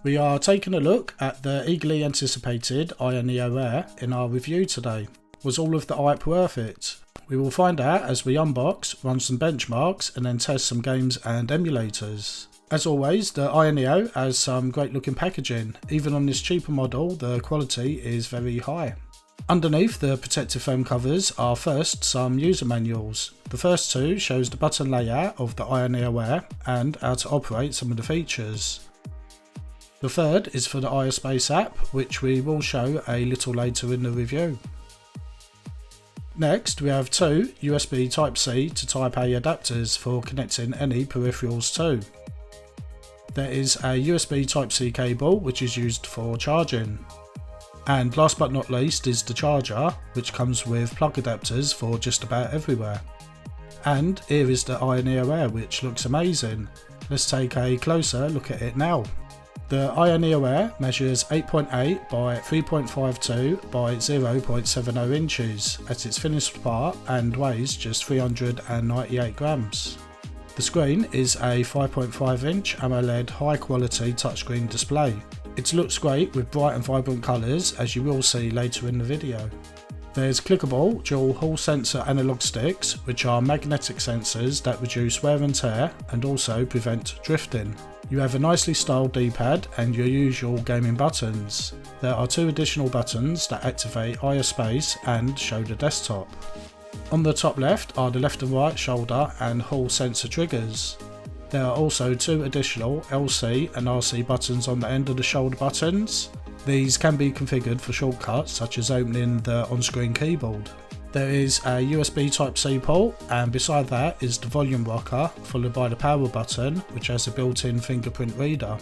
We are taking a look at the eagerly anticipated AYANEO Air in our review today. Was all of the hype worth it? We will find out as we unbox, run some benchmarks and then test some games and emulators. As always, the AYANEO has some great looking packaging. Even on this cheaper model, the quality is very high. Underneath the protective foam covers are first some user manuals. The first two shows the button layout of the AYANEO Air and how to operate some of the features. The third is for the iSpace app, which we will show a little later in the review. Next, we have two USB Type-C to Type-A adapters for connecting any peripherals to. There is a USB Type-C cable which is used for charging. And last but not least is the charger, which comes with plug adapters for just about everywhere. And here is the AYANEO Air, which looks amazing. Let's take a closer look at it now. The AYANEO Air measures 8.8 by 3.52 by 0.70 inches at its thinnest part and weighs just 398 grams. The screen is a 5.5 inch AMOLED high quality touchscreen display. It looks great with bright and vibrant colours, as you will see later in the video. There's clickable dual Hall sensor analog sticks, which are magnetic sensors that reduce wear and tear and also prevent drifting. You have a nicely styled D-pad and your usual gaming buttons. There are two additional buttons that activate iSpace and show the desktop. On the top left are the left and right shoulder and Hall sensor triggers. There are also two additional LC and RC buttons on the end of the shoulder buttons. These can be configured for shortcuts such as opening the on-screen keyboard. There is a USB Type-C port, and beside that is the volume rocker, followed by the power button, which has a built-in fingerprint reader.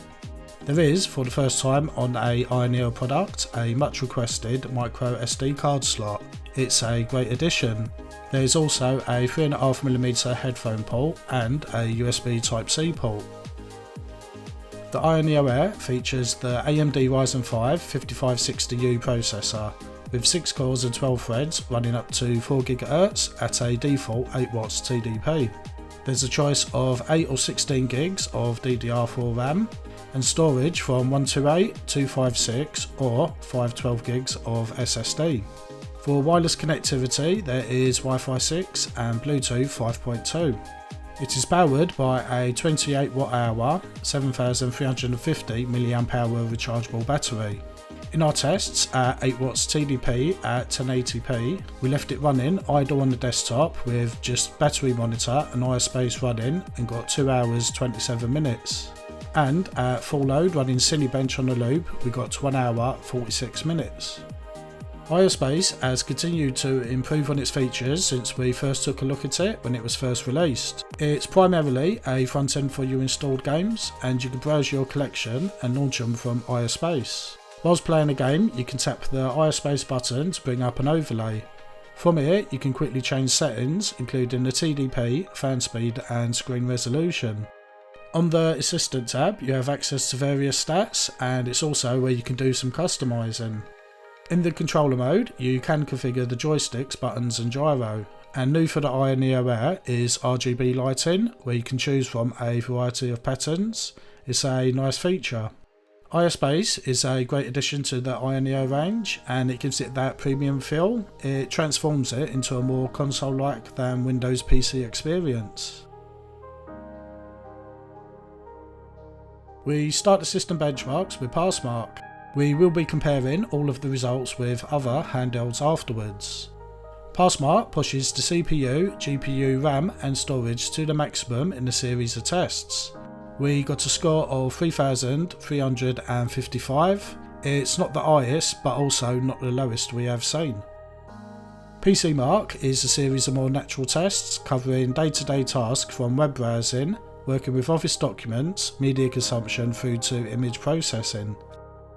There is, for the first time on a AYANEO product, a much requested micro SD card slot. It's a great addition. There is also a 3.5mm headphone port and a USB Type-C port. The AYANEO Air features the AMD Ryzen 5 5560U processor, with 6 cores and 12 threads running up to 4 GHz at a default 8W TDP. There's a choice of 8 or 16 gigs of DDR4 RAM and storage from 128, 256 or 512 gigs of SSD. For wireless connectivity, there is Wi-Fi 6 and Bluetooth 5.2. It is powered by a 28 Wh/, 7350 mAh rechargeable battery. In our tests at 8W TDP at 1080p, we left it running idle on the desktop with just battery monitor and iSpace running and got 2 hours 27 minutes. And at full load running Cinebench on the loop, we got 1 hour 46 minutes. iSpace has continued to improve on its features since we first took a look at it when it was first released. It's primarily a front end for your installed games, and you can browse your collection and launch them from iSpace. Whilst playing a game, you can tap the iSpace button to bring up an overlay. From here, you can quickly change settings, including the TDP, fan speed and screen resolution. On the Assistant tab, you have access to various stats, and it's also where you can do some customizing. In the controller mode, you can configure the joysticks, buttons and gyro. And new for the AYANEO Air is RGB lighting, where you can choose from a variety of patterns. It's a nice feature. iSpace is a great addition to the AYANEO range, and it gives it that premium feel. It transforms it into a more console-like than Windows PC experience. We start the system benchmarks with PassMark. We will be comparing all of the results with other handhelds afterwards. PassMark pushes the CPU, GPU, RAM and storage to the maximum in the series of tests. We got a score of 3,355. It's not the highest, but also not the lowest we have seen. PCMark is a series of more natural tests covering day-to-day tasks from web browsing, working with Office documents, media consumption through to image processing.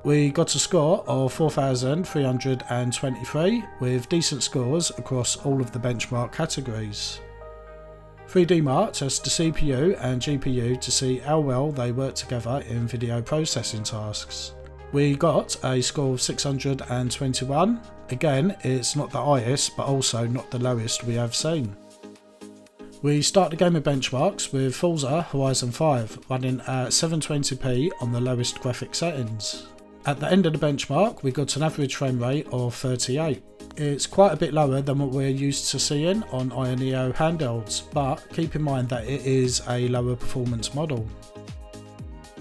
We got a score of 4,323 with decent scores across all of the benchmark categories. 3DMark tests the CPU and GPU to see how well they work together in video processing tasks. We got a score of 621. Again, it's not the highest but also not the lowest we have seen. We start the game with benchmarks with Forza Horizon 5 running at 720p on the lowest graphic settings. At the end of the benchmark we got an average frame rate of 38. It's quite a bit lower than what we're used to seeing on AYANEO handhelds, but keep in mind that it is a lower performance model.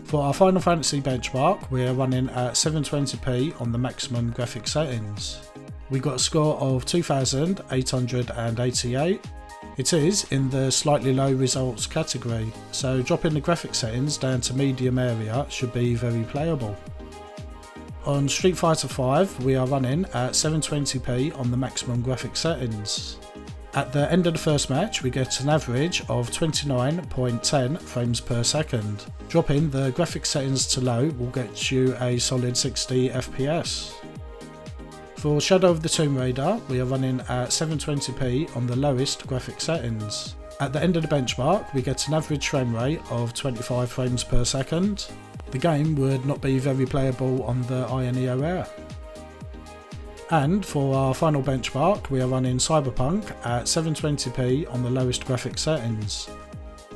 For our Final Fantasy benchmark we are running at 720p on the maximum graphic settings. We got a score of 2888. It is in the slightly low results category, so dropping the graphic settings down to medium area should be very playable. On Street Fighter V we are running at 720p on the maximum graphic settings. At the end of the first match we get an average of 29.10 frames per second. Dropping the graphic settings to low will get you a solid 60 FPS. For Shadow of the Tomb Raider we are running at 720p on the lowest graphic settings. At the end of the benchmark we get an average frame rate of 25 frames per second. The game would not be very playable on the AYANEO Air. And for our final benchmark we are running Cyberpunk at 720p on the lowest graphic settings.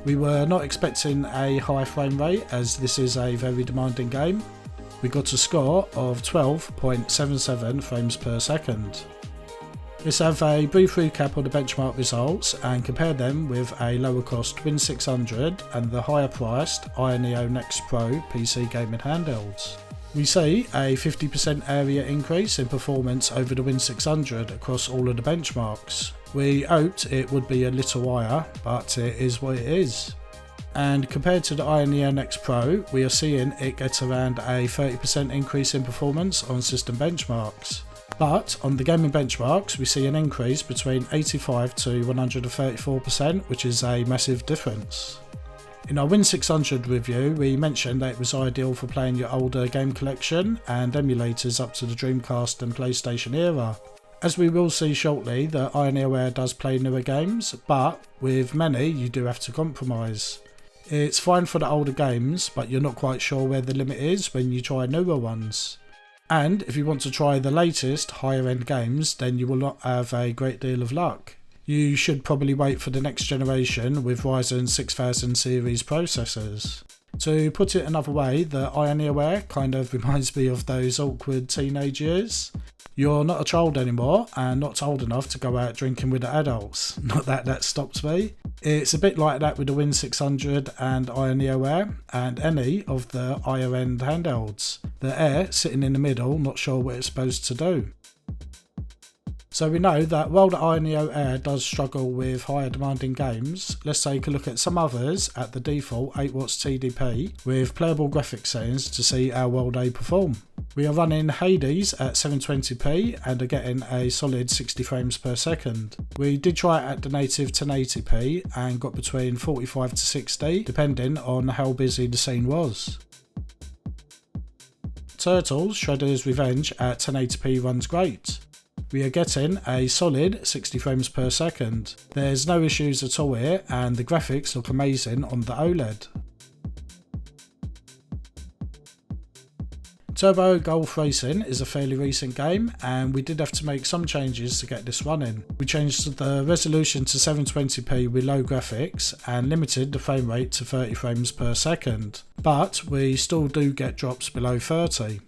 We were not expecting a high frame rate as this is a very demanding game. We got a score of 12.77 frames per second. Let's have a brief recap of the benchmark results and compare them with a lower cost Win 600 and the higher priced AYANEO NEXT Pro PC gaming handhelds. We see a 50% area increase in performance over the Win 600 across all of the benchmarks. We hoped it would be a little higher, but it is what it is. And compared to the AYANEO NEXT Pro, we are seeing it gets around a 30% increase in performance on system benchmarks. But on the gaming benchmarks, we see an increase between 85 to 134%, which is a massive difference. In our Win 600 review, we mentioned that it was ideal for playing your older game collection and emulators up to the Dreamcast and PlayStation era. As we will see shortly, the AYANEO Air does play newer games, but with many you do have to compromise. It's fine for the older games, but you're not quite sure where the limit is when you try newer ones. And if you want to try the latest, higher end games, then you will not have a great deal of luck. You should probably wait for the next generation with Ryzen 6000 series processors. To put it another way, the AYANEO Air kind of reminds me of those awkward teenage years. You're not a child anymore and not old enough to go out drinking with the adults. Not that that stopped me. It's a bit like that with the Win 600 and AYANEO Air and any of the higher end handhelds. The Air sitting in the middle, not sure what it's supposed to do. So we know that while the AYANEO Air does struggle with higher demanding games, let's take a look at some others at the default 8W TDP with playable graphics settings to see how well they perform. We are running Hades at 720p and are getting a solid 60 frames per second. We did try it at the native 1080p and got between 45 to 60 depending on how busy the scene was. Turtles Shredder's Revenge at 1080p runs great. We are getting a solid 60 frames per second. There's no issues at all here and the graphics look amazing on the OLED. Turbo Golf Racing is a fairly recent game and we did have to make some changes to get this running. We changed the resolution to 720p with low graphics and limited the frame rate to 30 frames per second, but we still do get drops below 30.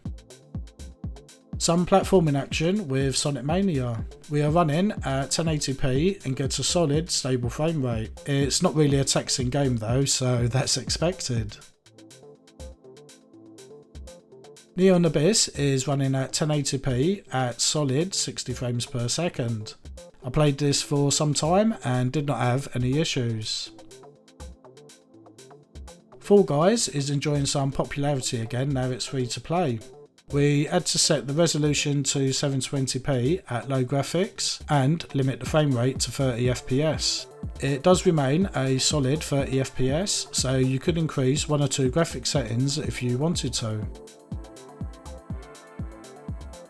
Some platforming action with Sonic Mania. We are running at 1080p and get a solid stable frame rate. It's not really a taxing game though, so that's expected. Neon Abyss is running at 1080p at solid 60 frames per second. I played this for some time and did not have any issues. Fall Guys is enjoying some popularity again now it's free to play. We had to set the resolution to 720p at low graphics and limit the frame rate to 30 FPS. It does remain a solid 30 FPS, so you could increase one or two graphic settings if you wanted to.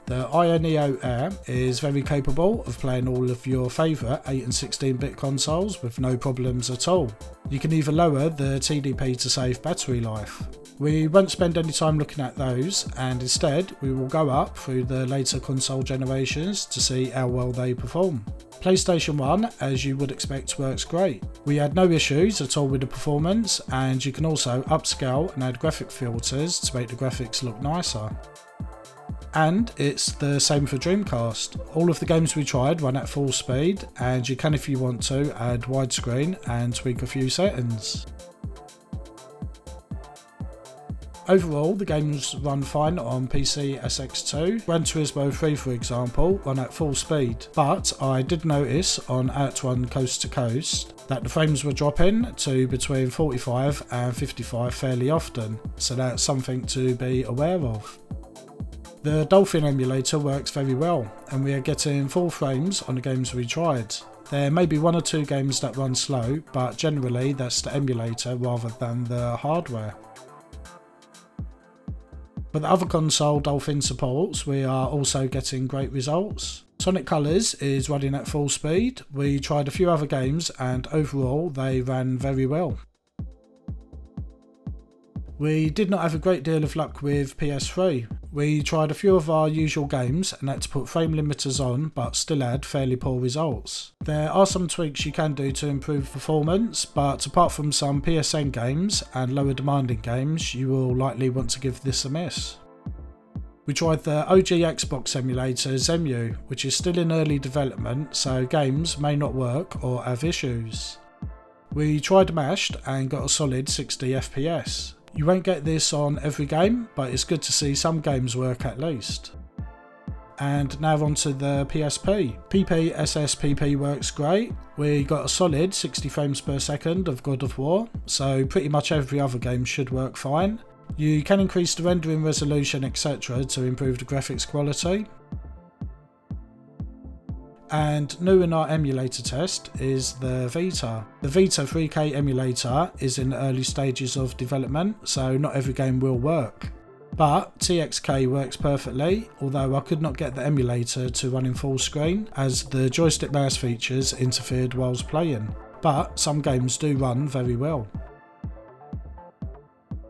The AYANEO Air is very capable of playing all of your favourite 8 and 16-bit consoles with no problems at all. You can even lower the TDP to save battery life. We won't spend any time looking at those, and instead we will go up through the later console generations to see how well they perform. PlayStation 1, as you would expect, works great. We had no issues at all with the performance, and you can also upscale and add graphic filters to make the graphics look nicer. And it's the same for Dreamcast. All of the games we tried run at full speed, and you can, if you want to, add widescreen and tweak a few settings. Overall, the games run fine on PC SX2. Gran Turismo 3, for example, run at full speed, but I did notice on Outrun Coast to Coast that the frames were dropping to between 45 and 55 fairly often, so that's something to be aware of. The Dolphin emulator works very well, and we are getting full frames on the games we tried. There may be one or two games that run slow, but generally that's the emulator rather than the hardware. For the other console Dolphin supports, we are also getting great results. Sonic Colors is running at full speed. We tried a few other games and overall they ran very well. We did not have a great deal of luck with PS3. We tried a few of our usual games and had to put frame limiters on, but still had fairly poor results. There are some tweaks you can do to improve performance, but apart from some PSN games and lower demanding games, you will likely want to give this a miss. We tried the OG Xbox emulator XEMU, which is still in early development, so games may not work or have issues. We tried Mashed and got a solid 60 FPS. You won't get this on every game, but it's good to see some games work at least. And now onto the PSP. PPSSPP works great. We got a solid 60 frames per second of God of War, so pretty much every other game should work fine. You can increase the rendering resolution, etc. to improve the graphics quality. And new in our emulator test is the Vita. The Vita 3K emulator is in the early stages of development, so not every game will work. But TXK works perfectly, although I could not get the emulator to run in full screen as the joystick mouse features interfered whilst playing. But some games do run very well.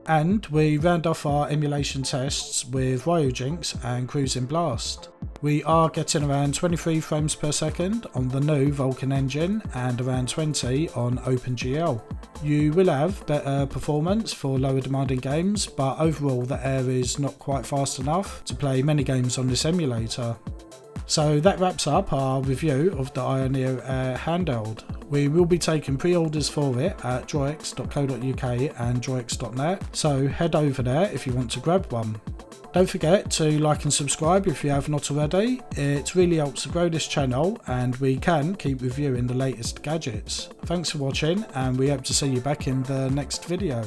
And we round off our emulation tests with Ryujinx and Cruising Blast. We are getting around 23 frames per second on the new Vulkan engine and around 20 on OpenGL. You will have better performance for lower demanding games, but overall the Air is not quite fast enough to play many games on this emulator. So that wraps up our review of the AYANEO Air handheld. We will be taking pre-orders for it at DroiX.co.uk and DroiX.net, so head over there if you want to grab one. Don't forget to like and subscribe if you have not already. It really helps to grow this channel and we can keep reviewing the latest gadgets. Thanks for watching and we hope to see you back in the next video.